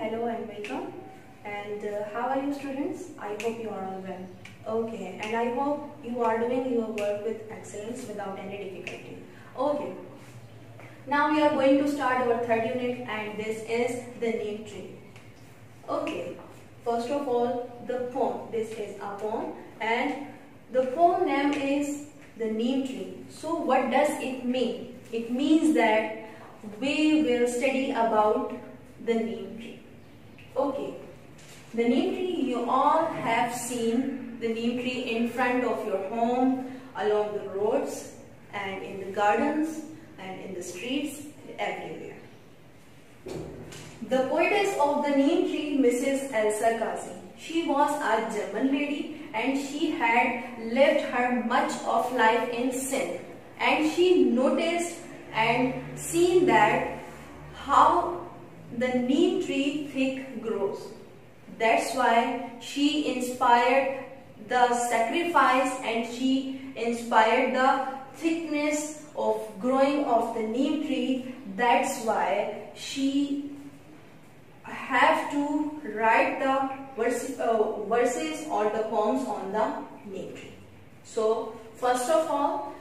Hello and welcome. And how are you, students? I hope you are all well. Okay, and I hope you are doing your work with excellence without any difficulty. Okay, now we are going to start our third unit, and this is the name tree. Okay, first of all, the poem. This is a poem, and the poem name is the neem tree. So what does it mean? It means that we will study about the neem tree. Okay, the neem tree, you all have seen the neem tree in front of your home, along the roads, and in the gardens, and in the streets, everywhere. The poetess of the neem tree, Mrs. Elsa Kazi. She was a German lady, and she had lived her much of life in Sindh, and she noticed and seen that how the neem tree thick grows. That's why she inspired the sacrifice, and she inspired the thickness of growing of the neem tree. That's why she have to write the verses or the poems on the neem tree. So first of all,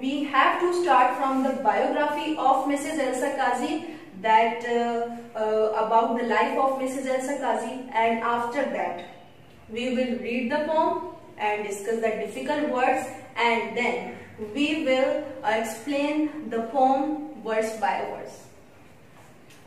we have to start from the biography of Mrs. Elsa Kazi, that about the life of Mrs. Elsa Kazi, and after that we will read the poem and discuss the difficult words, and then we will explain the poem verse by verse.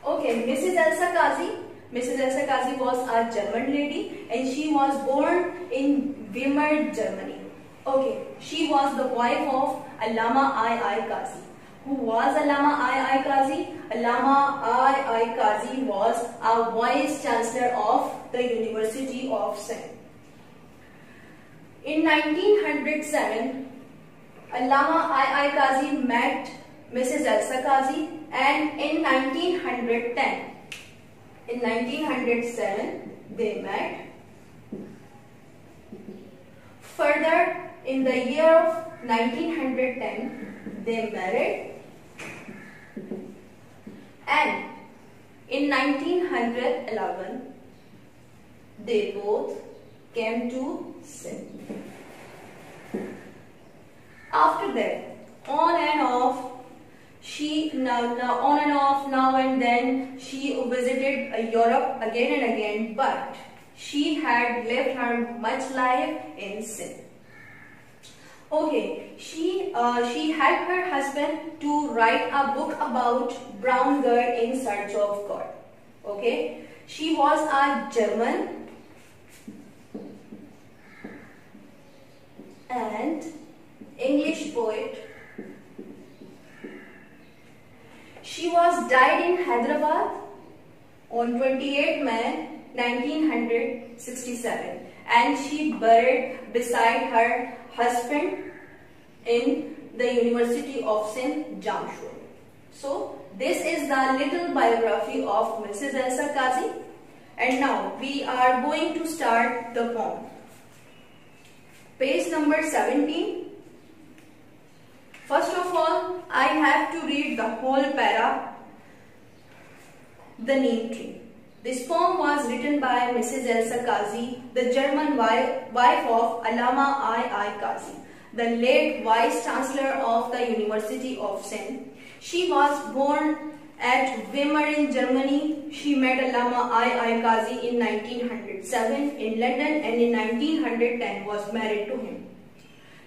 Okay, Mrs. Elsa Kazi. Mrs. Elsa Kazi was a German lady, and she was born in Weimar, Germany. Okay, she was the wife of Allama I. Kazi. Who was Allama I. Kazi? Allama I. Kazi was a vice chancellor of the University of Sindh. In 1907, Allama I. Kazi met Mrs. Elsa Kazi, and in 1907 they met. Further, in the year of 1910 they married, and in 1911 they both came to Sindh. After that, on and off, now and then she visited Europe again and again, but she had lived her much life in Sindh. Okay, she helped her husband to write a book about brown girl in search of God. Okay, she was a German and English poet. She was died in Hyderabad on 28 May 1967, and she buried beside her husband in the University of Sindh, Jamshedpur. So this is the little biography of Mrs. Elsa Kazi, and now we are going to start the poem. Page number 17. First of all, I have to read the whole para, the neem tree. This poem was written by Mrs. Elsa Kazi, the German wife of Allama I. Kazi, the late Vice Chancellor of the University of Sindh. She was born at Weimar in Germany. She met Allama I. Kazi in 1907 in London, and in 1910 was married to him.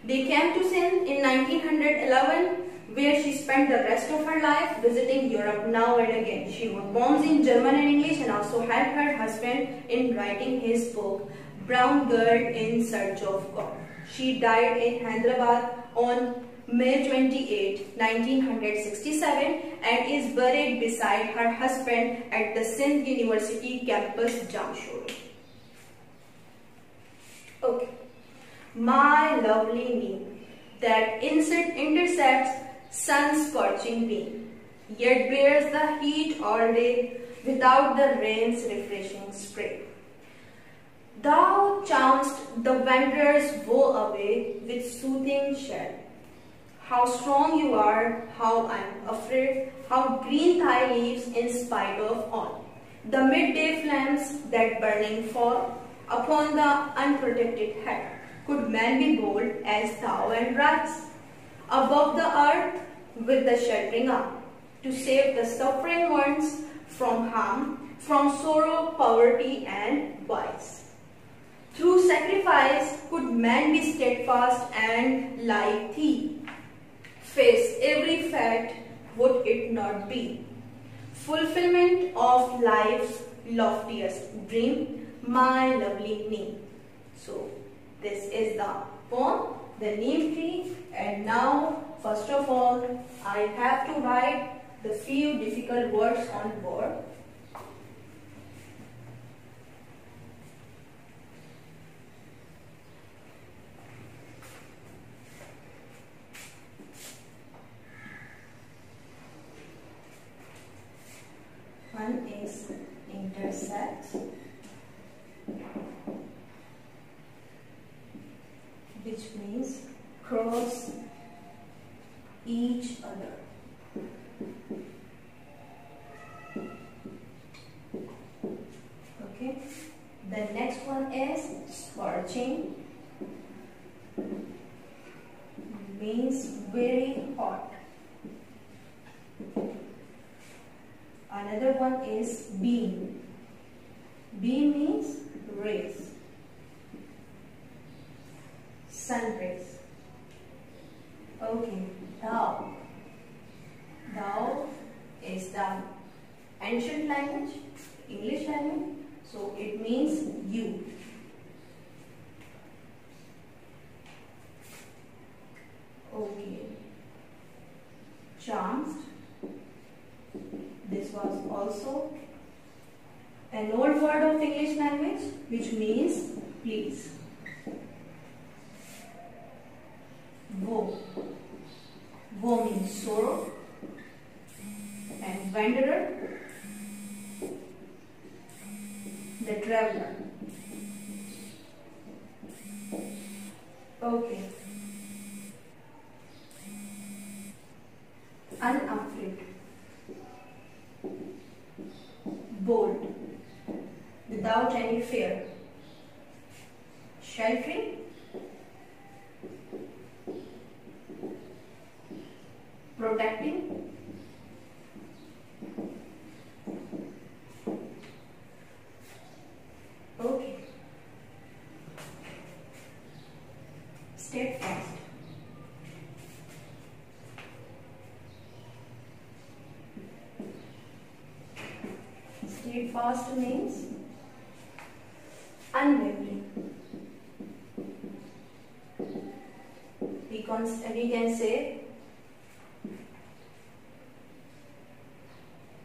They came to Sindh in 1911, where she spent the rest of her life visiting Europe now and again. She wrote poems in German and English, and also helped her husband in writing his book, Brown Girl in Search of God. She died in Hyderabad on May 28, 1967, and is buried beside her husband at the Sindh University campus, Jamshedpur. Okay. My lovely neem, that intercepts sun's scorching beam, yet bears the heat all day without the rain's refreshing spray. Thou charm'st the wanderer's woe away with soothing shell. How strong you are, how unafraid, how green thy leaves in spite of all. The midday flames that burning fall upon the unprotected head. Could man be bold as thou and rise above the earth with the sheltering arm to save the suffering ones from harm, from sorrow, poverty and vice? Through sacrifice could man be steadfast and like thee face every fact, would it not be fulfillment of life's loftiest dream, my lovely Neem? So this is the poem, the Neem tree. And now first of all I have to write the few difficult words on board. One is intersect, which means cross each other. Okay. The next one is scorching, means very hot. Another one is beam. Beam means rays, sun rays. Okay, thou. Thou is the ancient language, English language, so it means you. Okay, chanced. This was also an old word of English language which means please. Woe. Woe means sorrow. And wanderer, the traveler. Okay. Unafraid, bold, without any fear. Sheltering, protecting, okay. Steadfast, steadfast means unwavering. We can say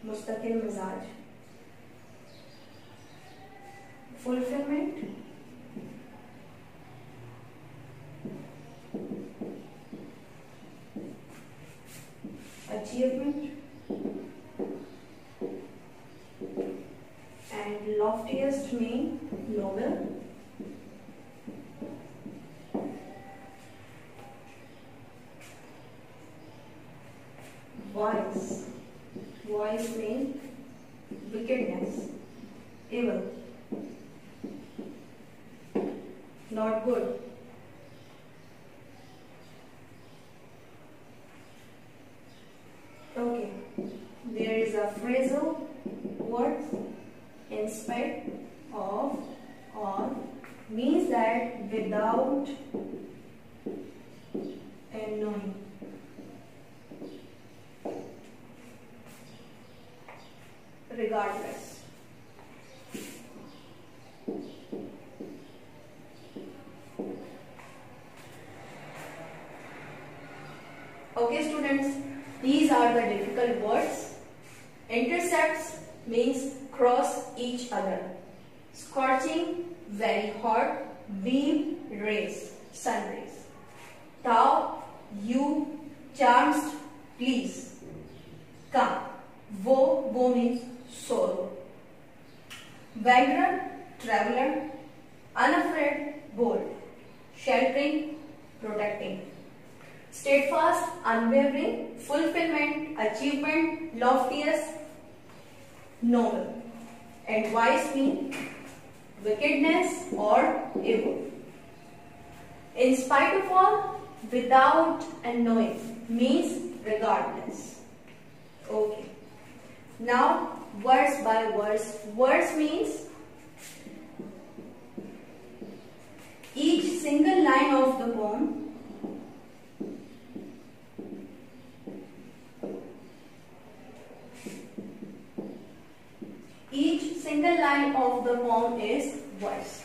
मुस्तकिल मिजाज. Fulfillment, achievement, and loftiest mean noble. Wise. Wise means wickedness, evil, not good. Okay, there is a phrasal word in spite of or means that without and knowing. Regardless. Okay students, these are the difficult words. Intercepts means cross each other. Scorching, very hot. Beam, rays, sun rays. Thou, you, chanced, please, come. Woe means sorrow. Wanderer, traveler. Unafraid, bold. Sheltering, protecting. Steadfast, unwavering. Fulfillment, achievement. Loftiest, noble. and vice means wickedness or evil. In spite of all, without and knowing means regardless. Okay. Now verse by verse. Verse means each single line of the poem is verse.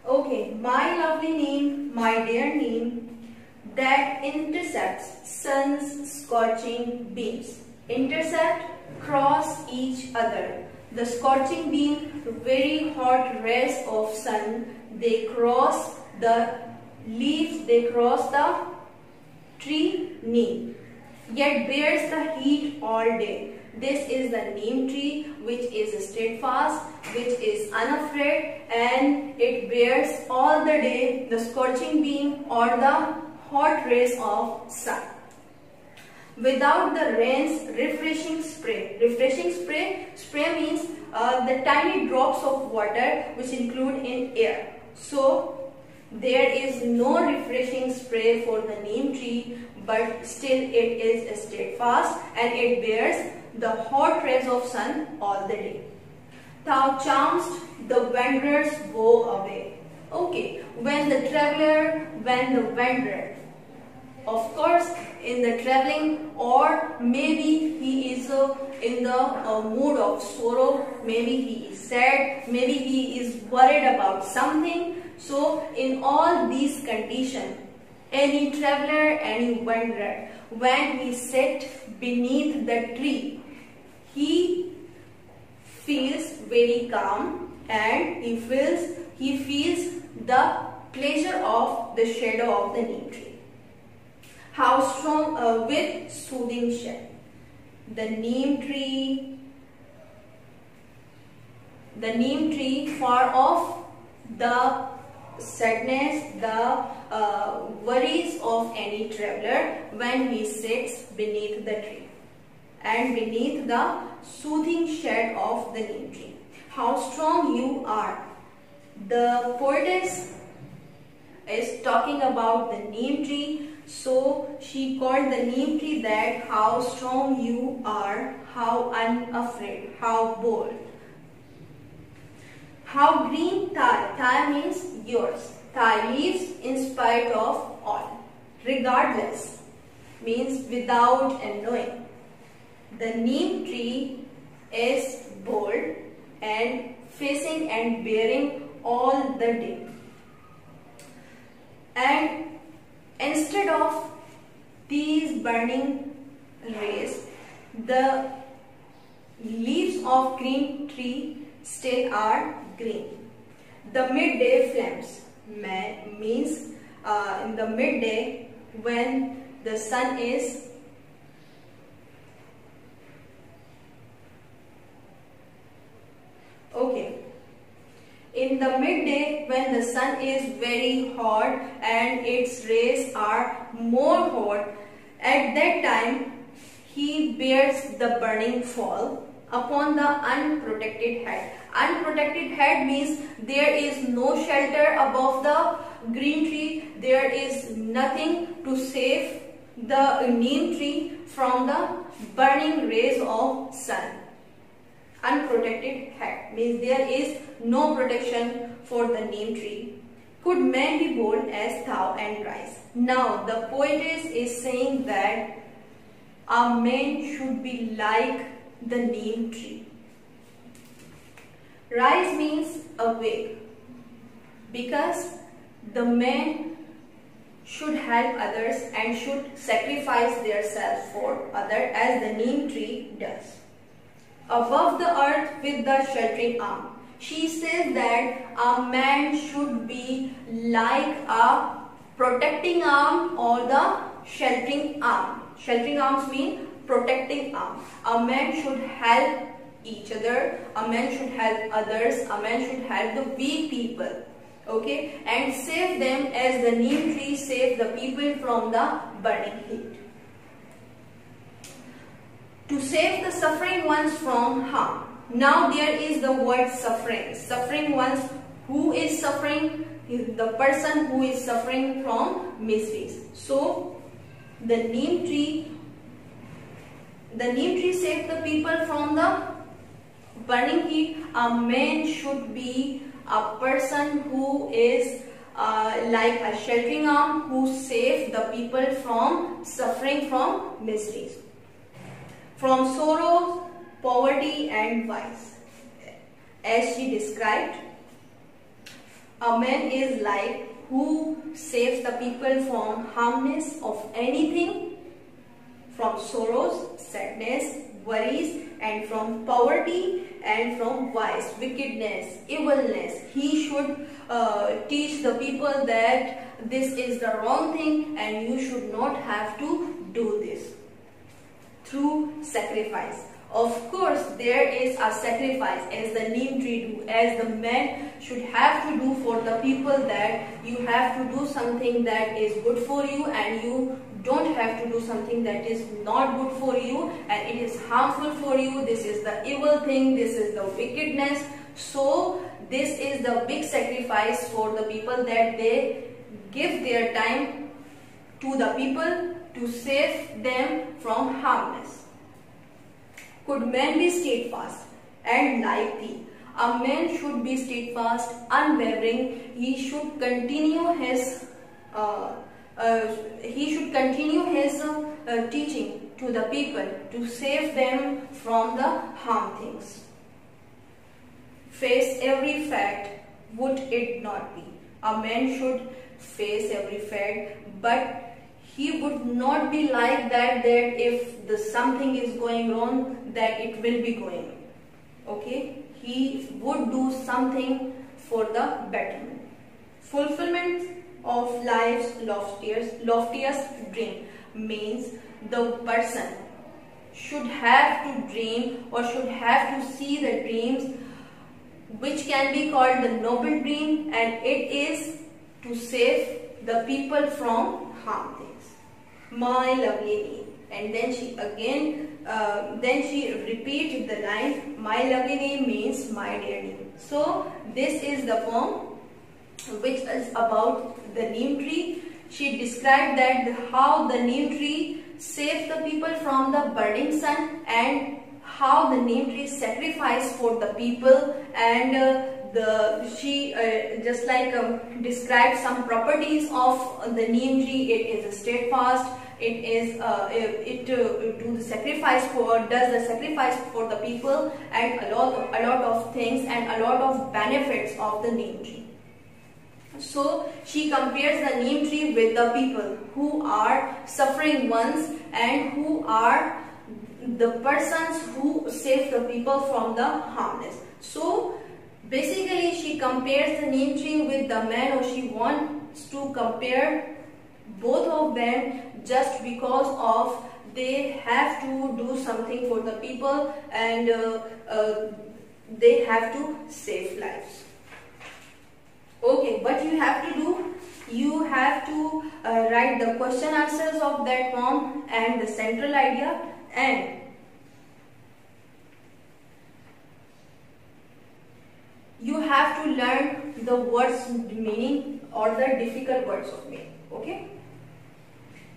Okay, my lovely name, my dear name, that intercepts sun's scorching beams. Intercept, cross each other. The scorching beam, very hot rays of sun, they cross the leaves, they cross the tree neem, yet bears the heat all day. This is the neem tree, which is steadfast, which is unafraid, and it bears all the day the scorching beam or the hot rays of sun. Without the rain's refreshing spray. Refreshing spray means the tiny drops of water which include in air. So there is no refreshing spray for the neem tree, but still it is steadfast and it bears the hot rays of sun all the day. Thou charmest the wanderers go away. Okay, when the wanderer, of course, in the traveling, or maybe he is in the mood of sorrow, maybe he is sad, maybe he is worried about something. So in all these conditions, any traveler, any wanderer, when he sits beneath the tree, he feels very calm and he feels the pleasure of the shadow of the neem tree. How strong with soothing shade. The neem tree far off the sadness, the worries of any traveler when he sits beneath the tree and beneath the soothing shade of the neem tree. How strong you are. The poetess is talking about the neem tree, so she called the neem tree that how strong you are, how unafraid, how bold. How green thy, thy means yours, thy leaves in spite of all. Regardless means without and knowing. The neem tree is bold and facing and bearing all the day. And instead of these burning rays, the leaves of green tree still are green. The midday flames means in the midday when the sun is in the midday when the sun is very hot and its rays are more hot, at that time he bears the burning fall upon the unprotected head. Unprotected head means there is no shelter above the green tree, there is nothing to save the neem tree from the burning rays of sun. Unprotected head means there is no protection for the neem tree. Could man be bold as thou and rise? Now the poetess is saying that a man should be like the neem tree. Rise means awake, because the man should help others and should sacrifice themselves for others as the neem tree does. Above the earth with the sheltering arm. She says that a man should be like a protecting arm or the sheltering arm. Sheltering arms mean protecting arm. A man should help each other, a man should help others, a man should help the weak people, okay, and save them as the neem tree saved the people from the burning heat. To save the suffering ones from harm. Now there is the word suffering. Suffering ones. Who is suffering? The person who is suffering from miseries. So the neem tree saved the people from the burning heat. A man should be a person who is like a sheltering arm, who saves the people from suffering from miseries, from sorrow, poverty and vice. As she described, a man is like who saves the people from harmness of anything, from sorrows, sadness, worries, and from poverty and from vice, wickedness, evilness. He should teach the people that this is the wrong thing and you should not have to do this through sacrifice. Of course, there is a sacrifice as the neem tree do, as the man should have to do for the people, that you have to do something that is good for you and you don't have to do something that is not good for you and it is harmful for you. This is the evil thing, this is the wickedness. So this is the big sacrifice for the people, that they give their time to the people to save them from harmness. Could man be steadfast and like thee? A man should be steadfast, unwavering. He should continue his teaching to the people to save them from the harm things. Face every fact, would it not be? A man should face every fact, but he would not be like that if the something is going wrong, that it will be going. Okay? He would do something for the betterment. Fulfillment of life's loftiest dream means the person should have to dream or should have to see the dreams which can be called the noble dream, and it is to save the people from harm things. My lovely name. And then she repeated the line, my lovely name means my dear name. So this is the poem which is about the neem tree. She described that how the neem tree saved the people from the burning sun, and how the neem tree sacrificed for the people, and she described some properties of the neem tree. It is steadfast. It is does the sacrifice for the people, and a lot of things and a lot of benefits of the neem tree. So she compares the neem tree with the people who are suffering ones and who are the persons who save the people from the harmless. So basically she compares the neem tree with the man, or she wants to compare both of them just because of they have to do something for the people, and they have to save lives. Okay, what you have to do, you have to write the question answers of that poem and the central idea, and you have to learn the words meaning or the difficult words of meaning. Okay,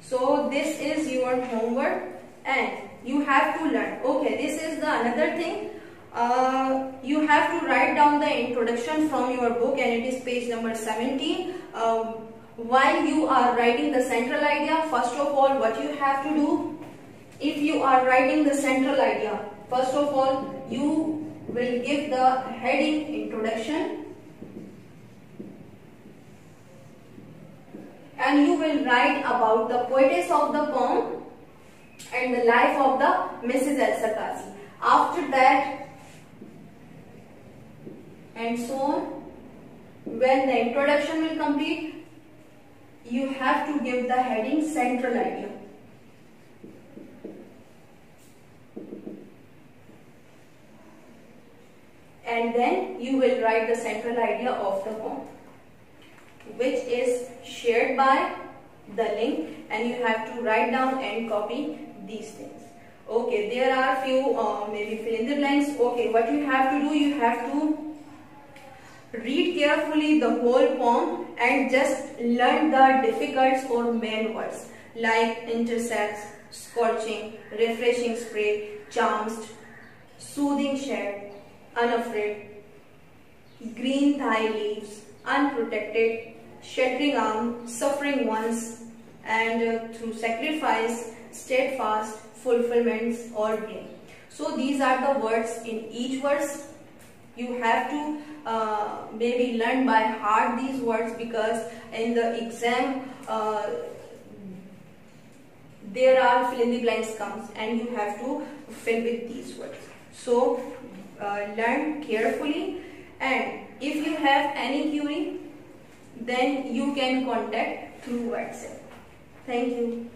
so this is your homework and you have to learn. Okay, this is the another thing. You have to write down the introduction from your book, and it is page number 17. While you are writing the central idea, first of all, what you have to do, if you are writing the central idea, first of all, you will give the heading introduction, and you will write about the poetess of the poem and the life of the Mrs. Elsa Kasi. After that, and so on, when the introduction will complete, you have to give the heading central idea. And then you will write the central idea of the poem, which is shared by the link, and you have to write down and copy these things. Okay, there are few maybe fill in the blanks. Okay, what you have to do, you have to read carefully the whole poem and just learn the difficult or main words like intercepts, scorching, refreshing spray, charms, soothing shade, unafraid, green thigh leaves, unprotected, shattering arm, suffering ones, and through sacrifice, steadfast, fulfillments or gain. So these are the words in each verse. You have to maybe learn by heart these words, because in the exam there are fill in the blanks comes and you have to fill with these words. So learn carefully, and if you have any query then you can contact through WhatsApp. Thank you.